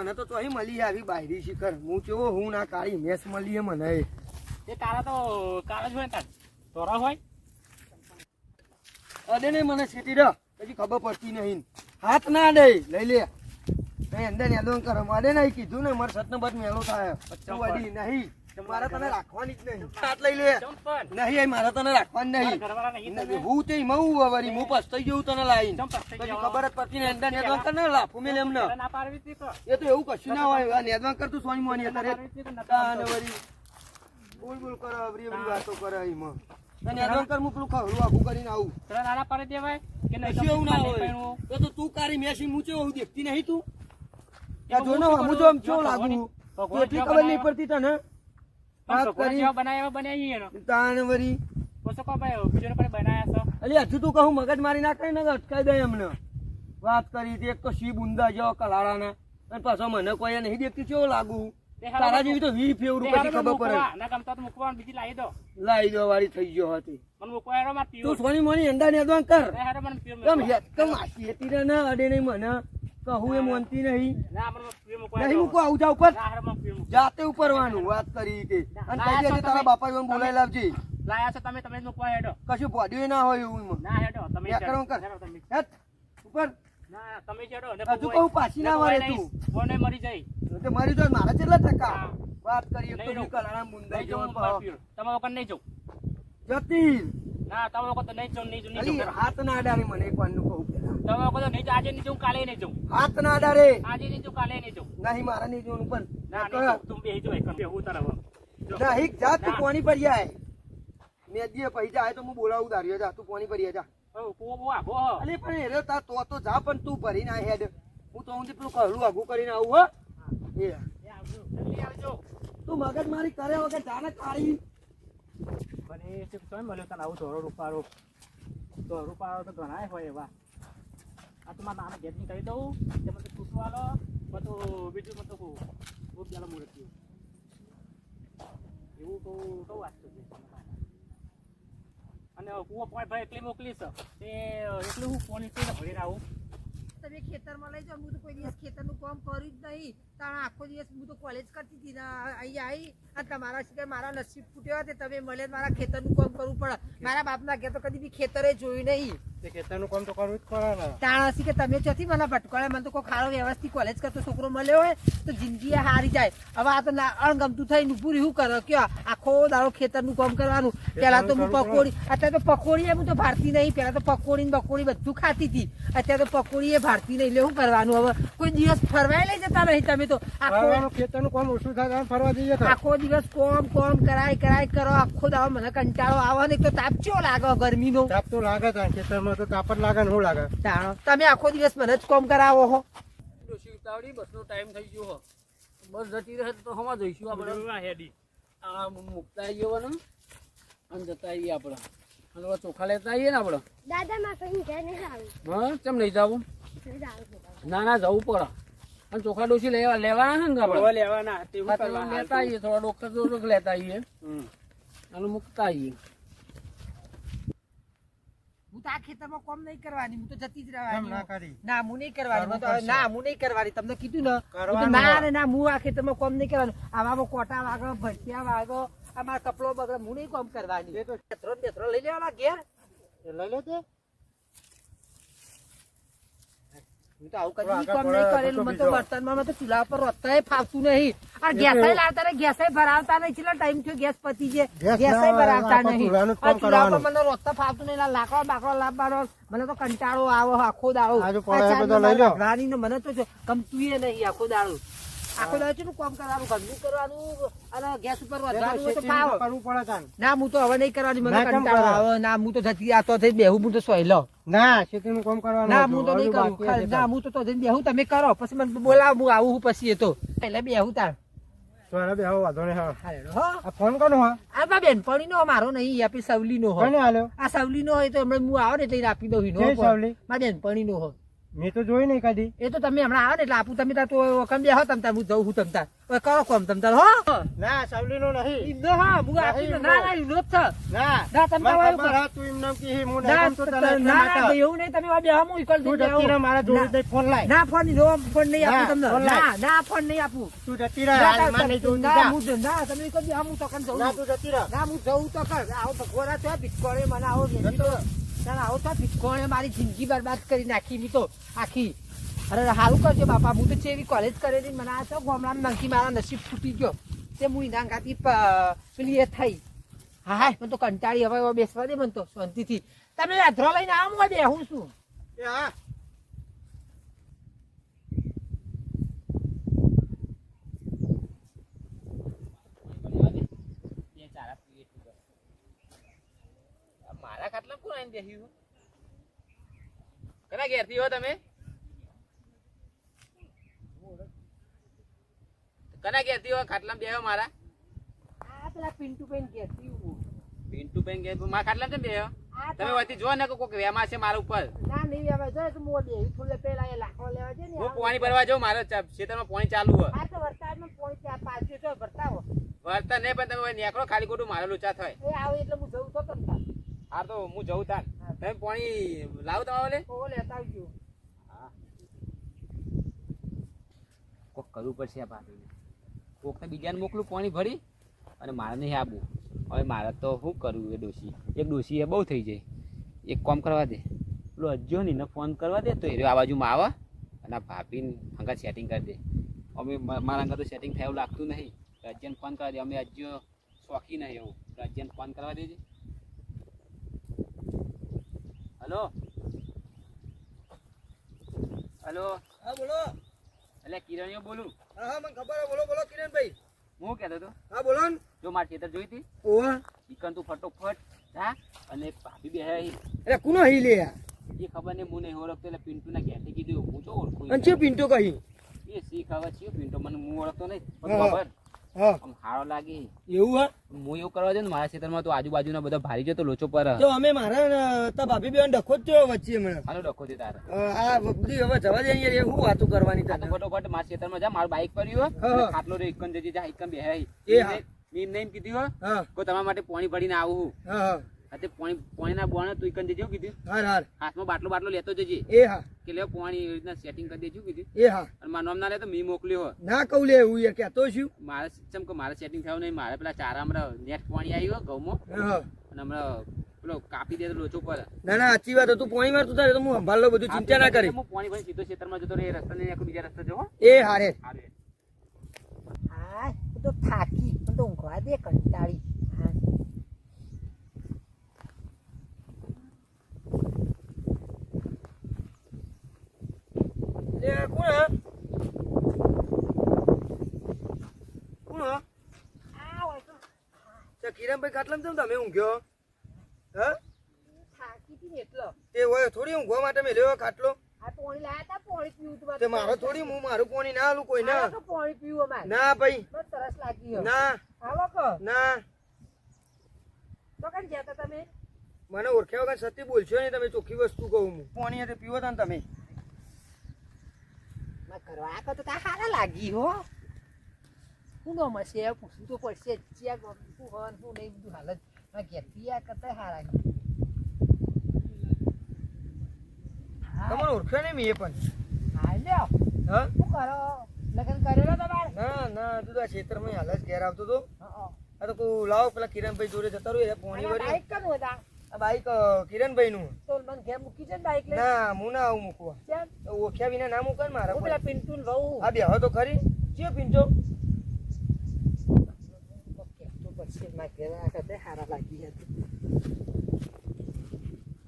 મને તો ચોહી મળી આવી બાયરી શિખર હું કેવો હું ના કાળી મેસ મળી મને એ કાળા તો કાળા જ હોય ને તોરા હોય અડે નહીં મને સીટી ર પછી ખબર પડતી નહીં હાથ ના અડે લઈ લે કઈ અંદર યાદો કરો અડે નહીં કીધું ને મારે સતનો બધ મેળો થાય તું અડી નહીં મારે તને રાખવાની જ નહીં હાથ લઈ લે નહીં મારે તને રાખવાની નહીં હું તે મઉ વરી હું પસ્તાઈ ગયું તને લાવીને પછી ખબર જ પડતી ને અંદર નેદવાન કર ને લાફું મેલે એમને એ તો એવું કશું ના હોય નેદવાન કર તું સોની મોની અત્યારે વરી બોલ બોલ કરો અવરી વાતો કરે એમાં તને નેદવાન કર હું પેલું ખરું આખું કરીને આવું નાના પાડે દેવાય કે નહીં એવું ના હોય એ તો તું કારી મેસી મૂચે એવું દેખતી નહીં તું જો ને હું જો આમ કેવું લાગુ એટલી ખબર નહીં પડતી તને વાત કરી બનાવ્યા બનાવી તાણ વરી પોસો કો ભાઈ બીજો પણ બનાયા છો અલી હજુ તું કહું મગજ મારી નાખે ને અટકાઈ દે એમને વાત કરી હતી એક તો શી બુંદા જેવો કલાળાના અને પાછો મને કોઈ નહીં દેખતી કેવો લાગુ તારા જેવી તો 20 ફેવરું પછી ખબર પડે ના ગમતા તો મૂકવા બીજી લાવી દો વાળી થઈ ગયો હતી મને મૂકવા હેરો માં તું સોની મોની અંડા નેદવાન કર હેરો મને પીઓ કમ આશી હતી રે ના અડે નહીં મને કહું એ મોનતી નહીં ના મને પીઓ મૂકવા નહીં મૂકો આવું જા ઉપર ના હેરો મને પીઓ જાતે ઉપરવાનું વાત કરી કે અને કહી દે તારા બાપા જોન બોલાઈ લાવજે લાયા છો તમે તમે મૂકવા હેડો કશું બોડ્યું ના હોય એવું ના હેડો તમે કરો કર હેટ ઉપર ના તમે હેડો હજુ કહું પાછી ના મારે તું કોને મરી જાય તો મારી તો મારા કેટલા ટકા વાત કરી એક તો કલાળા મુંદાઈ જવો તમે વખત નહીં જાવ જતી ના તમે વખત નહીં જાવ નહીં જાવ હાથ ના અડારે મને એક વાર નું કહું તમે વખત નહીં આજે નહીં જાઉં કાલે નહીં જાઉં હાથ ના અડારે આજે નહીં જાઉં કાલે નહીં જાઉં નહીં મારા નહીં જોવાનું પણ ના તું બેહી જો એક બેહું તારા નહીં જા તું કોની પર જાય મેં દીએ પૈસા આય તો હું બોલાવું દાર્યો જા તું કોની પર જા અલે પણ એરે તા તો જા પણ તું ભરીને આ હેડ હું તો હું પેલું ખરું આગું કરીને આવું હો એ આવજો તું મગજ મારી કરે વગર જાને કાળી મને શું કેમ મળ્યો તને આવું ધોરો રૂપારો તો ઘણા હોય એવા આ તો મારા નાના ઘેરની કરી દઉં તે મને પૂછવાલો બધું બીજું મત બહુ પેલા મુહૂર્ત એવું કહું વાત અને કુવો ભાઈ એકલી મોકલીશ તે એટલું હું ફોન એટલું ભરીને આવું તમે ખેતરમાં લઈ જાઓ હું તો કોઈ દિવસ ખેતરનું કામ કર્યું જ નહીં તારા આખો દિવસ હું તો કોલેજ કરતી હતી ને અહીંયા આવી અને તમારા સિવાય મારા નસીબ ફૂટ્યો તે તમે મળે મારા ખેતરનું કામ કરવું પડે મારા બાપના ઘેર તો કદી બી ખેતરે જોયું નહીં ખેતરનું કામ તો કરવું જ પડે ને તાણાસી કે તમે ચોથી મને ભટકોળે મને તો કોઈ ખારો વ્યવસ્થિત કોલેજ કરતો છોકરો મળ્યો હોય તો જિંદગી હારી જાય હવે આ તો અણગમતું થઈને પૂરી શું કરો કયો આખો દાડો ખેતરનું કામ કરવાનું પેલા તો હું પકોડી અત્યારે તો પકોડી હું તો ભારતી નહીં પેલા તો પકોડી ને બકોડી બધું ખાતી હતી અત્યારે તો પકોડી એ ભારતી નહીં એટલે શું કરવાનું હવે કોઈ દિવસ ફરવાય લઈ જતા નહીં તમે તો આખો ખેતરનું કામ ઓછું થાય ફરવા જઈએ આખો દિવસ કોમ કરાય કરો આખો દાડો મને કંટાળો આવે ને તો તાપ ચો લાગે ગરમીનો તાપ તો લાગે ખેતરમાં તો તાપ જ લાગે ને શું લાગે તમે આખો દિવસ મને જ કોમ કરાવો હો બસનો ટાઈમ થઈ ગયો હો બસ જતી રહે તો હમા જઈશું આપણે હેડી આ મુકતા આવીએ ને અને જતા આવીએ આપણે અને ચોખા લેતા આવીએ ને આપણે દાદા માં કઈ ઘેર નહીં આવું હા કેમ નહીં જવું ના જવું પડે અને ચોખા ડોસી લેવાના છે ને આપણે લેવાના લેતા આવીએ થોડા ડોક્ટર લેતા આવીએ અને મુકતા આવીએ હું તો આ ખેતરમાં કોમ નહીં કરવાની હું તો જતી જ રહેવાની ના હું નહીં કરવાની તમને કીધું ને ના હું આ ખેતરમાં કોમ નહીં કરવાનું આવામાં કોટા વાગો ભરસિયા વાગો અમારા કપડો બગડે હું નહીં કોમ કરવાની બેથરો લઈ લેવાના ઘેર લઈ લે તે હું તો આવું કદી કોમ નહીં કરેલું મને તો વર્તનમાં તો ચૂલા પર રોતાય ફાવતું નહીં આ ગેસાય લાવતા નહીં ગેસાય ભરાવતા નહીં કેટલો ટાઈમ થયો ગેસ પતી છે ગેસાય ભરાવતા નહીં આ ચૂલા પર મને રોતા ફાવતું નહીં લાકડો બાકડો લાવવાનો મને તો કંટાળો આવો આખો દાડો મને તો ગમતું એ નહીં આખો દાડો શું કામ કરવાનું ઘરનું કરવાનું અને ગેસ ઉપર ના હું તો હવે નહીં કરવાની મને કંટાળો આવે ના હું તો જતી આતો થઈ બેહું હું તો સોયલો ના ખેતીનું કામ કરવાનું ના હું તો નહીં કરું ના હું તો જઈને બેહું તમે કરો પછી મને બોલાવ હું આવું પછી એ તો એટલે બેહું તાર ફોન કોનો આ બેનપણી નો મારો નહીં આપી સવલી નો હોય આ સવલી નો હોય તો હમણાં હું આવો ને એટલે આપી દઉં મારા બેનપણી નો હોય મેં તો જોઈ નહીં કદી. એ તો તમે હમણાં આવો ને એટલે આપું તમે તાર તો વખમ બેહો તમ તાર હું જઉં હું તમ તાર હવે કરો કોમ તમ તાર હો ના સાવલી નો નહીં. ઈનો હા હું આપી નહીં, ના ના ઈનો જ છે ના ના તમે મને આવો ખબર હા, તું એમ નામ કી હું ના નહીં ગમતો તને એટલા ના માટે. એવું નહીં તમે આ બેહો હું ઈકલ તું જઈને જતી રહે, આવું. મારા જોડે જઈ ફોન લાય. ના ફોન નહીં જો ફોન નહીં ના, આપું તમને ફોન લાય. ના ના ફોન નહીં આપું તું જતી રહે, ના, હાલ માં નહીં જોઉં તું ના, જા. હું ના તમે ઈકલ બેહો હું તકન જઉં ના તું જતી રહે. ના હું જઉં તો કર આવો ભગવાના છો ભીટકોણે મને આવો મેલી તો તારે આવો તો ભીટકોણે મારી જિંદગી બરબાદ કરી નાખી મી તો આખી અરે સારું કરજો બાપા હું તો ચેવી કોલેજ કરેલી મને આ તો ગામડામાં નંકી મારા નસીબ ફૂટી ગયો તે હું ઇના ગાતી પેલી એ થઈ હા હા મને તો કંટાળી હવે બેસવા દે મને તો શાંતિથી તમે અધરો લઈને આવો હું બેહું છું એ હા મારા ખાટલા કોણ આવીને બેસ્યું કના ઘેરથી હો તમે કના ઘેરથી હો ખાટલા બેહો મારા આ પેલા પિન્ટુ પેન કેતી હું પિન્ટુ પેન ઘેર મારા ખાટલા કેમ બેહો આ તમે વચ્ચે જો ને કોક વેમા છે મારા ઉપર ના નહીં હવે જો તો મોડે ફૂલે પેલા એ લાખો લેવા છે ને હું પાણી ભરવા જાઉં મારે ખેતરમાં પાણી ચાલુ હોય આ તો વરસાદમાં પોણી ચાર પાછો છો ભરતા હો વળતા નહીં પણ તમે નીકળો ખાલી ખોટું મારે લોચા થાય એ આવે એટલે હું જઉં તો તમ તાર હા તો હું જઉં તાન તમે પાણી લાવો તમારે ઓ લેતા આવજો કોક કરવું પડશે આ ભાભીને કોકને બીજાને મોકલું પાણી ભરી અને મારે નહીં આબુ હવે મારે તો શું કરવું એ ડોશી એક ડોશી એ બહુ થઈ જાય એક કામ કરવા દે પેલો અજ્જો ને ફોન કરવા દે તો એ આ બાજુમાં આવે અને આ ભાભીને હંગા સેટિંગ કરી દે અમે મારા હંગા તો સેટિંગ થાય એવું લાગતું નહીં અજ્જને ફોન કરવા દે અમે અજ્જો શોખી નહીં એવું અજ્જને ફોન કરવા દેજે હલો હલો હા બોલો. એટલે કિરણીઓ બોલું હા હા મને ખબર હે. બોલો બોલો કિરણભાઈ. હું કહેતો હતો હા બોલો ને. જો મારી ખેતર જોઈ હતી ઓવા ચિકન તું ફટોફટ હા અને એક ભાભી બે અરે કુનો હી લે યાર. એ ખબર નહીં હું નહીં ઓળખતો એટલે પિન્ટુના ઘેરથી કીધું હું તો ઓળખું અને ચિયો પિન્ટો કહી. એ શી ખબર છે પિન્ટુ મને હું ઓળખતો નહીં પણ હા. ખબર હા આમ હારો લાગે એવું હા. હું એવું કરવા જાય ને મારા ખેતરમાં તો આજુબાજુના બધા ભારી જતો લોચો પર તો અમે મારા તા ભાભી બેન ડખો જ થયો વચ્ચે હમણાં. હાલો ડખો છે તારે આ બધી હવે જવા દે યાર, એ હું વાતો કરવાની આ તો તને. ફટોફટ મારા ખેતરમાં જા મારું બાઈક પડ્યું હા, હોય હા. ખાટલો રે એકન જજી જા એકન બે એ હા. મીમ નહીં કીધું હોય હા કોઈ તમારા માટે પાણી ભરીને આવું હા હા આ તે પાણીના બોણ તું એકન જજે કીધું હાર હાર હાથમાં બાટલો બાટલો લેતો જજે એ હા કે લે પાણી એવી રીતના સેટિંગ કરી દેજો કીધું એ હા. અને મારું નામ ના લે તો મી મોકલ્યો હોય ના કહું લે એવું યાર કહેતો છું. મારે ચમ કે મારે સેટિંગ થયું નહીં મારે પેલા ચારા હમણાં નેટ પાણી આવ્યું ઘઉંમાં હા અને હમણાં પેલો કાપી દે તો લોચો પર ના ના સાચી વાત. તું પોણી વાર તું તારે તો હું સંભાળ લઉં બધું, ચિંતા ના કરી. હું પાણી ભરી સીધો ખેતરમાં જતો રહે એ રસ્તા નહીં બીજા રસ્તા જવો એ હારે. હા હું તો થાકી મને તો ઊંઘવા દે કંટાળી હા એ કોણ હા? કોણ હા? આ હોય તો તે કિરણભાઈ ખાટલામાં કેમ તમે ઊંઘ્યો? હા થાકી હતી ને એટલો તે હોય થોડી ઊંઘવા માટે મેલ્યો ખાટલો. આ પાણી લાયા તા પાણી પીવું તું તે મારો થોડી હું મારું પાણી ના આલું કોઈ ના. તો પાણી પીવું અમારે ના ભાઈ બસ તરસ લાગી હોય ના આવો કો ના. તો કઈ જતા તમે મને ઓળખ્યા વગર સત્ય બોલશો નહીં તમે, ચોખ્ખી વસ્તુ કહું હું. પાણી હાથે પીવો તા ને તમે. માં કરવા કરતો તા હારા લાગી હો હું નો મસે પૂછવું તો પડશે જ્યાં ગમતું હન હું નહીં બધું હાલત માં ઘેરથી આ કરતા હારા તમારે ઓળખ્યા નહીં મેં એ પણ. હા લ્યો હા શું કરો લગ્ન કરેલો તમારે ના ના તું તો આ ખેતરમાં હાલ જ ઘેર આવતો હતો. હા આ તો કોઈ લાવો પેલા કિરણભાઈ જોડે જતા રહો, પાણી ભર્યું. બાઈક કરું હતા આ બાઈક કિરણભાઈ નું. તો મને ઘેર મૂકી છે ને બાઈક લઈ ના હું ના આવું મૂકવા. કેમ ઓળખ્યા વિના ના મૂકે ને મારા હું પર. પેલા પિન્ટુ ને રહું આ બે હવે તો ખરી ચિયો પિંચો. તો પછી માં ઘેર આ કરતા હારા લાગી હતી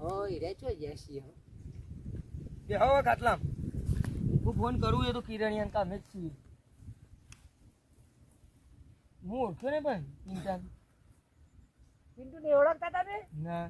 હો એ રે ચો યસી હો બે હવે ખાટલામ હું ફોન કરું એ તો કિરણિયાન કામે જ છીએ. હું ઓળખ્યો ને પણ ઇન્સાન. પિન્ટુ ને ઓળખતા તમે ના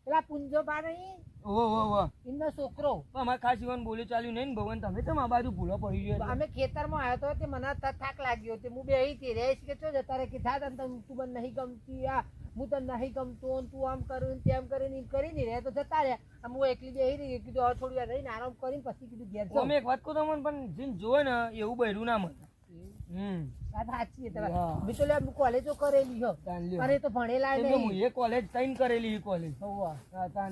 પેલા પુંજો પા નહીં ઓહો એમનો છોકરો પણ અમારે ખાસ જીવન બોલ્યો ચાલ્યું નહીં ને ભગવાન, તમે તો આ બાજુ ભૂલો પડી ગયો એટલે. અમે ખેતરમાં આવ્યો તો તે મને થાક લાગ્યો તે હું બેહી હતી રે કે ચો જતા રે કે થા તને તું મને નહીં ગમતી આ હું તને નહીં ગમતો ને તું આમ કર્યું ને તેમ કરીને એમ કરીને રહ્યા તો જતા રહ્યા આમ હું એકલી બેહી રહી કીધું હવે થોડી વાર રહીને આરામ કરીને પછી કીધું ઘેર જાઉં. અમે એક વાત કહું તમને પણ જીન જોવે ને એવું બૈરું ના મળે. વાત સાચી છે તમારી. હા. મેં તો લે કોલેજો કરેલી હો અને એ તો ભણેલા નહીં. એ કોલેજ તૈન કરેલી એ કોલેજ હોવા.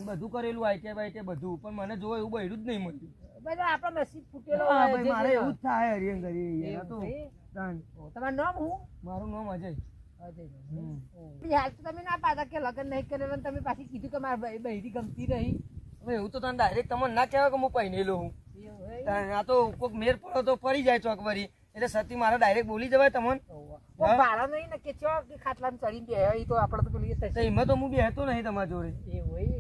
બધું કરેલું આઈટી બાઈટી બધું પણ મને જોવે એવું બૈરું જ નહીં મળ્યું. બધા આપણો નસીબ ફૂટેલો હા, હોય ભાઈ, જે મારે જે એવું જ થાય હરિયન કરી એવું તો ભાઈ. તાન. તમારું નામ હું મારું નામ અજય. હાલ તો તમે ના પાડતા કે લગ્ન નહીં કરેલું તમે પાછી કીધું કે મારી બહેરી ગમતી નહીં. હવે એવું તો તને ડાયરેક્ટ તમને ના કહેવાય કે હું પહેરેલો હું. એવું હોય? તાન આ તો કોક મેર પડો તો પડી જાય ચોક વળી એટલે સતી મારે ડાયરેક્ટ બોલી જવાય તમને. કોઈ ભાડા નહીં ને કે ચો કે ખાટલામાં ચડીને બેહ્યા, ઈ તો આપણે તો પેલું એ તો થશે. એમાં તો હું બેહતો નહીં તમારા જોડે. એવું હોય?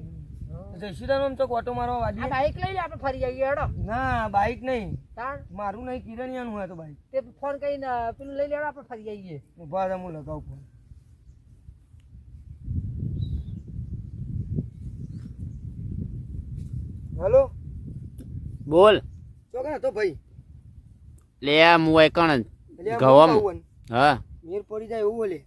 જયશ્રીરામ આમ તો ઓટો મારવા આ વાડી. બાઈક લઈ લે આપણે ફરી આવીએ હેડો. ના બાઈક નહીં તાણ મારું નહીં કિરણિયાનું હોય તો બાઈક. તે ફોન કરીને પેલું લઈ લેડો આપણે ફરી આવીએ. ઉભા રહો, હું લગાવું ફોન. હેલો બોલ ચોકન હતો ભાઈ. લે આ મુવાય કણ એટલે આ ગવમ. હું કહું હા મેર પડી જાય એવું ઓલે.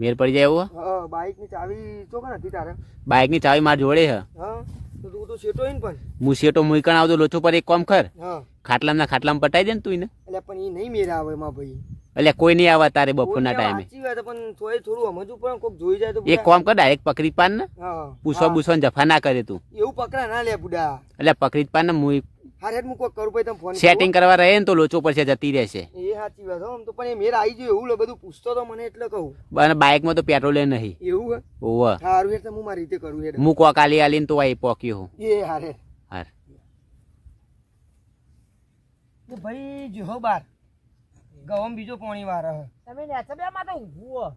મેર પડી જાય એવું હા બાઈક ની ચાવી ચોકન હતી તારે. બાઇક ની ચાવી મારી જોડે હે હા તો તું તો શેટો હોય ને પણ. હું સેટો મુઈકણ આવતો લોચો પર એક કામ કર હા ખાટલામાં પટાઈ દે ને તું એને એટલે પણ એ નહીં મેરા આવે માં ભાઈ. એટલે કોઈ નહીં આવે તારે બપોરના ટાઈમે સાચી વાત છે, પણ તોય થોડું સમજવું પણ કોક જોઈ જાય તો એક કામ કર ડાયરેક્ટ પકડી પાન ને હા પૂછવા પૂછવા જફા ના કરે તું એવું પકડા ના લે બુડા. એટલે પકડી જ પાન ને મુઈ હા હેડ હું કોક કરું પછી તમે ફોન સેટિંગ કરવા રહે ને તો લોચો પર જતી રહેશે. એ સાચી વાત હો. આમ તો પણ એ મેર આવી ગયો એવું લે બધું પૂછતો તો મને એટલે કહું. અને બાઇકમાં તો પેટ્રોલ નહીં એવું હે ઓવ સારું હેડ તો હું મારી રીતે કરું હેડ. હું કોક આલી આલીને તો આ પોક્યો હું એ હારે હાર તો ભાઈ જો બાર ગવમ બીજો પોણી વાર હે તમે નેચા બે માં તો ઊંઘું હો.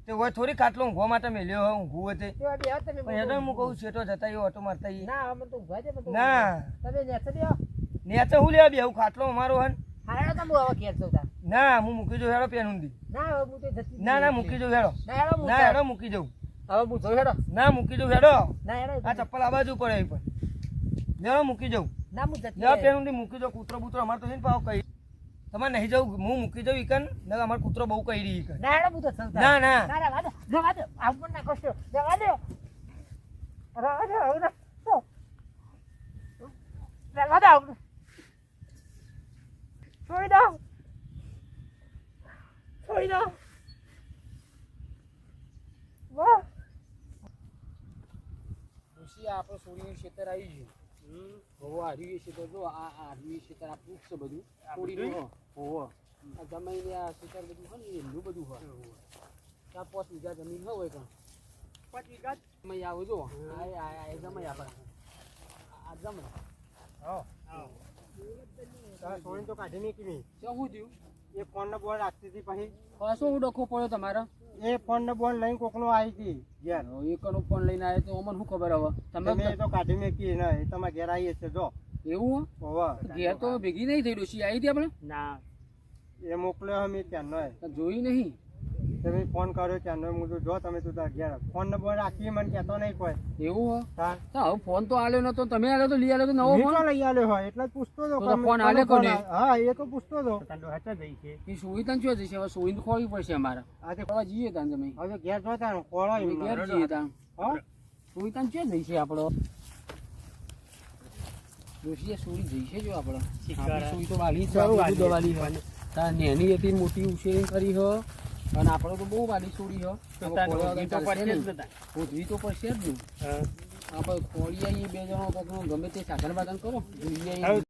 તે હોય થોડી ખાટલો ઊંઘવા માટે મેલ્યો હે ઊંઘું હતે તે બે તમે પણ હેડ હું કહું છેટો જતા એ ઓટો મારતા ઈ. ના અમે તો ઊંઘવા દે મને તો ના તમે નેચા બે નેચે હું લેવા બેહું ખાટલો અમારો હે ને. હારે તો હું હવે ઘેર જઉં તાર. ના હું મૂકી જઉં હેડો પેન ઊંધી. ના હવે હું તો જતી ના ના મૂકી જઉં હેડો. ના હેડો હું ના જાઉં. હેડો મૂકી જઉં. હવે હું જઉં હેડો. ના મૂકી જઉં હેડો. ના હેડો આ ચપ્પલ આ બાજુ પડે અહીં પણ લેવો મૂકી જઉં. ના હું જતી લેવા રહે. પેન ઊંધી મૂકી જાઉં. કૂતરો બૂતરો અમારે તો છે ને પાવ કઈ તમારે નહીં જવું હું મૂકી જઉં ઈકન ને અમારે કૂતરો બહુ કહી રહી ઈકન. ના હેડો હું તો જઉં તાર. ના ના ના રહેવા દે જવા દે આવું પણ ના કરશો જવા દે રહેવા દે હવે ના રહેવા દે આવું. છોડી દો છોડી દો વાહ ખુશી આપણે સોડીનું ખેતર આવી ગયું. હવે હાર્યું ખેતર જો આ હાર્યું ખેતર આ પૂછ છે બધું સોડીનું હો. હોવો આ જમીન આ ખેતર બધું હોય ને એમનું બધું હોય. ત્યાં 5 વીઘા જમીન હોય કાં 5 વીઘા જમીન આવો જો આ જમીન આપણે આ જમીન સોની તો કાઢી નીકળી શું થયું એ ફોન નો બોલ રાખતી હતી પછી શું ડખો પડ્યો તમારો એ ફોન નો બોલ લઈને કોકનો આવી હતી ઘેર એકનો ફોન લઈને આવ્યો તો અમને શું ખબર હવે તમે તો કાઢી નીકળી ને એ તમારા ઘેર આવી છે જો એવું હોવા ઘેર તો ભેગી નહીં થઈ ડોશી આવી હતી આપણે ના એ મોકલ્યો અમે ત્યાંનો જોઈ નહીં તમે ફોન કર્યો ત્યાંનો હું તો જો તમે તું તાર ઘેર ફોન નો બોલ રાખી મને કહેતો નહીં કોઈ એવું હા હવે ફોન તો આલ્યો નતો તમે આલ્યો તો લઈ આલ્યો તો નવો મેં ફોન તો લઈ આવ્યો હોય એટલે જ પૂછતો હતો તો ફોન આલે કોને? હા એ તો પૂછતો હતો એ સુવિધા શું જશે હવે સુવિધા ખોલવી પડશે અમારે આજે ફરવા જઈએ તાન તમે હવે ઘેર જોતા ખોળો અમે ઘેર જઈએ તાન હા સુવિધા શું જઈશે આપણો ડોશીએ સુઈ જઈશે જો આપણો આપણી સુઈ તો વાલી છે બધું દવાલી હોય તાર નેની હતી મોટી ઉછેરી કરી હો અને આપણે તો બહુ વાલી છોડી હો હોધવી તો પડશે જ ને આપણે ખોળી આવીએ બે જણો કોકનો ગમે તે સાધન બાધન કરો જોઈએ